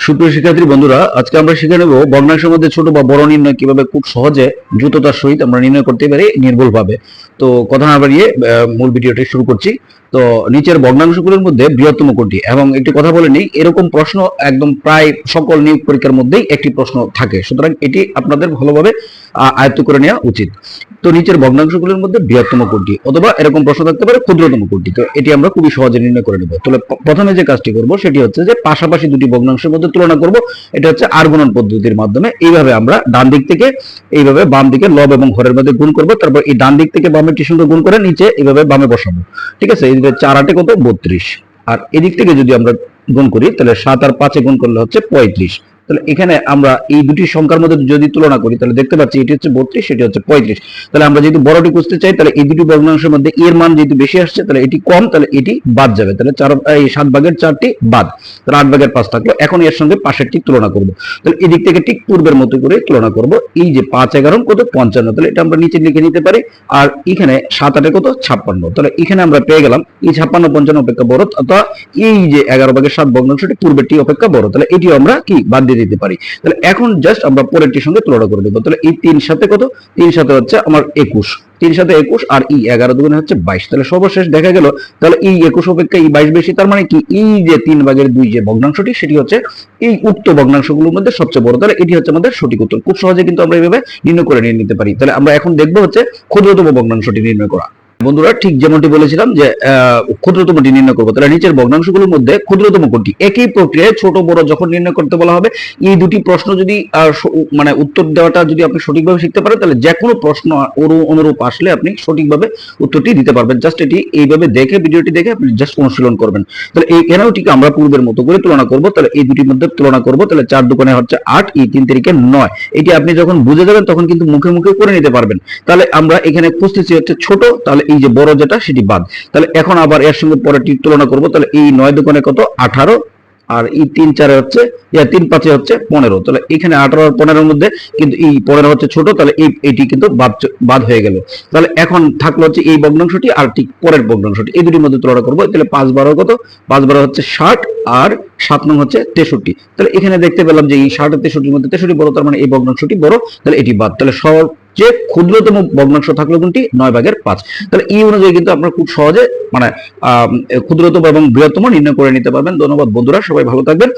সুপ্রিয় শিক্ষার্থী বন্ধুরা, আজকে আমরা শিখে নেব ভগ্নাংশের মধ্যে ছোট বা বড় নির্ণয় কিভাবে খুব সহজে দ্রুততার সহিত আমরা নির্ণয় করতে পারি নির্ভুলভাবে। তো কথা না বাড়িয়ে মূল ভিডিওটি শুরু করছি। তো নিচের ভগ্নাংশগুলোর মধ্যে বৃহত্তম কোনটি, এবং একটি কথা বলে নিই, এরকম প্রশ্ন একদম প্রায় সকল নিয়োগ পরীক্ষার মধ্যেই একটি প্রশ্ন থাকে, সুতরাং এটি আপনাদের ভালোভাবে আয়ত্ত করে নেওয়া উচিত। তো নিচের ভগ্নাংশগুলোর মধ্যে বৃহত্তম কোনটি, অথবা এরকম প্রশ্ন থাকতে পারে ক্ষুদ্রতম কোনটি। তো এটি আমরা খুবই সহজে নির্ণয় করে নেব। তাহলে প্রথমে যে কাজটি করব সেটি হচ্ছে যে পাশাপাশি দুটি ভগ্নাংশের মধ্যে তুলনা করব। এটা হচ্ছে আর গুণন পদ্ধতির মাধ্যমে। এইভাবে আমরা ডান দিক থেকে এইভাবে বাম দিকে লব এবং হরের মধ্যে গুণ করব, তারপর এই ডান দিক থেকে বামের সঙ্গে গুণ করে নিচে এইভাবে বামে বসাবো। ঠিক আছে, এই 4 8 কত 32, আর এদিক থেকে যদি আমরা গুণ করি তাহলে 7 আর 5 গুণ করলে হচ্ছে 35। তাহলে এখানে আমরা এই দুটি সংখ্যার মধ্যে যদি তুলনা করি তাহলে দেখতে পাচ্ছি এটি হচ্ছে 32, এটি হচ্ছে 35। তাহলে আমরা যদি বড়টি খুঁজতে চাই তাহলে এই দুটি ভগ্নাংশের মধ্যে এর মান যেহেতু বেশি আসছে তাহলে এটি কম, তাহলে এটি বাদ যাবে। তাহলে 7 ভাগের 4টি বাদ, তাহলে 8 ভাগের 5 থাকলো। এখন এর সঙ্গে পাশেরটি তুলনা করব। তাহলে এদিক থেকে ঠিক পূর্বের মতো করে তুলনা করব। এই যে 5 11 কত 55, তাহলে এটা আমরা নিচে লিখে নিতে পারি। আর এখানে 7 8 কত 56, তাহলে এখানে আমরা পেয়ে গেলাম এই 56 55 অপেক্ষা বড়, অথবা এই যে 11 ভাগের 7 ভগ্নাংশটি পূর্বেরটি অপেক্ষা বড়, তাহলে এটিও আমরা কি বাদ দিয়ে দিতে পারি। তাহলে এখন জাস্ট আমরা পরেরটির সঙ্গে তুলনা করে দেব। তাহলে এই 3 সাথে কত, 3 সাথে হচ্ছে আমার 21, 3 সাথে 21, আর এই 11 দুগুণে হচ্ছে 22। তাহলে সর্বশেষ দেখা গেল তাহলে এই 21 অপেক্ষা এই 22 বেশি, তার মানে কি এই যে 3 ভাগের 2 যে ভগ্নাংশটি সেটি হচ্ছে এই উক্ত ভগ্নাংশগুলোর মধ্যে সবচেয়ে বড়। তাহলে এটি হচ্ছে আমাদের সঠিক উত্তর। খুব সহজে কিন্তু আমরা এইভাবে নির্ণয় করে নিতে পারি। তাহলে আমরা এখন দেখবো হচ্ছে ক্ষুদ্রতম ভগ্নাংশটি নির্ণয় করা। বন্ধুরা, ঠিক যেমনটি বলেছিলাম যে ক্ষুদ্রতমটি নির্ণয় করবো। তাহলে নিচের ভগ্নাংশগুলোর মধ্যে ক্ষুদ্রতম কোনটি, একই প্রক্রিয়ায় ছোট বড় যখন নির্ণয় করতে বলা হবে, এই দুটি প্রশ্ন যদি মানে উত্তর দেওয়াটা যদি আপনি সঠিকভাবে শিখতে পারেন তাহলে যে কোনো প্রশ্ন অনুরূপ আসলে আপনি সঠিকভাবে উত্তরটি দিতে পারবেন। জাস্ট এটি এইভাবে দেখে, ভিডিওটি দেখে আপনি জাস্ট অনুশীলন করবেন। তাহলে এখানেও ঠিক আমরা পূর্বের মতো করে তুলনা করব। তাহলে এই দুটির মধ্যে তুলনা করব। তাহলে 4 দুগুণে হচ্ছে 8, এই 3 তারিখে 9। এটি আপনি যখন বুঝে যাবেন তখন কিন্তু মুখে মুখে করে নিতে পারবেন। তাহলে আমরা এখানে খুঁজতেছি হচ্ছে ছোট, তাহলে এই যে বড় যেটা সেটি বাদ। তাহলে এখন আবার এর সঙ্গে পরেরটি তুলনা করব। তাহলে এই 9 দুগুণে কত 18, আর এই 3 4 হচ্ছে 3 5 হচ্ছে 15। তাহলে এখানে 18 আর 15 এর মধ্যে কিন্তু এই 15 হচ্ছে ছোট, তাহলে এটি কিন্তু বাদ হয়ে গেল। তাহলে এখন থাকলো হচ্ছে এই ভগ্নাংশটি আর ঠিক পরের ভগ্নাংশটি, এই দুটির মধ্যে তুলনা করব। তাহলে 5 12 কত, 5 12 হচ্ছে 60, আর 7 নং হচ্ছে 63। তাহলে এখানে দেখতে পেলাম যে এই 60 আর 63 এর মধ্যে 63 বড়, তার মানে এই ভগ্নাংশটি বড়, তাহলে এটি বাদ। তাহলে যে ক্ষুদ্রতম ভগ্নাংশ থাকলো কোনটি, 9 ভাগের 5। তাহলে এই অনুযায়ী কিন্তু আপনারা খুব সহজে মানে ক্ষুদ্রতম এবং বৃহত্তম নির্ণয় করে নিতে পারবেন। ধন্যবাদ বন্ধুরা, সবাই ভালো থাকবেন।